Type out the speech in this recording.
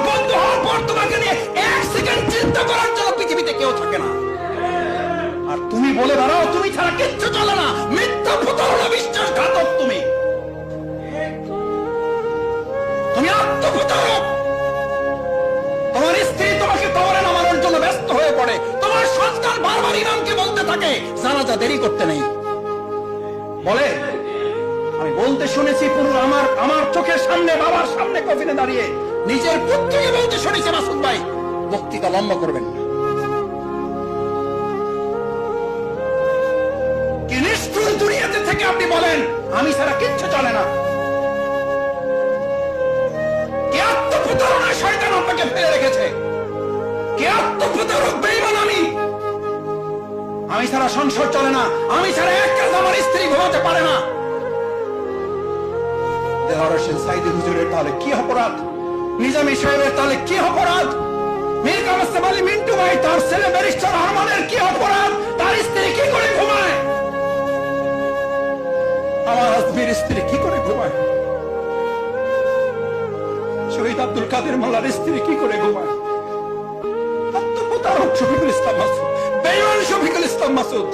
বন্ধু হওয়ার পর তোমাকে নিয়ে এক সেকেন্ড চিন্তা করার জন্য পৃথিবীতে কেউ থাকে না। আর তুমি বলে বেড়াও তুমি ছাড়া কিচ্ছু চলে না। মিথ্যা, প্রতারণা, বিশ্বাসঘাতক তুমি। তুমি আত্মপ্রতারক। তোমার স্ত্রী তোমাকে কবরে নামানোর জন্য ব্যস্ত হয়ে পড়ে। তোমার সন্তান বারবার ইমামকে বলতে থাকে জানাজা দেরি করতে নেই। বলে আমি বলতে শুনেছি পুরো আমার চোখের সামনে, বাবার সামনে কফিনে দাঁড়িয়ে নিজের পুত্রকে বলতে শুনেছি মাসুদ ভাই বক্তৃতা লম্বা করবেন না। কি নিষ্ঠুর দুনিয়াতে থেকে আপনি বলেন আমি ছাড়া কিচ্ছু চলে না। কে আত্মপ্রতারণায় শয়তান আপনাকে ফেলে রেখেছে? কে আত্মপ্রতারক বেঈমান? আমি ছাড়া সংসার চলে না, আমি ছাড়া এক কাজ আমার স্ত্রী ঘুমাতে পারে না। দেওয়ার হোসেন সাইদি হুজুরের তাহলে কি অপরাধ? নিজামী সাহেবের তাহলে কি অপরাধ? মীর কাসেম আলী মিন্টু ভাই তার ছেলে ব্যারিস্টার আরমানের কি অপরাধ? তার স্ত্রী কি করে ঘুমায়? আমার আজমির স্ত্রী কি করে ঘুমায়? শহীদ আব্দুল কাদের মোল্লার স্ত্রী কি করে ঘুমায়? আত্মপ্রতারক শফিকুল ইসলাম মাসুদ, বেঈমান শফিকুল ইসলাম মাসুদ।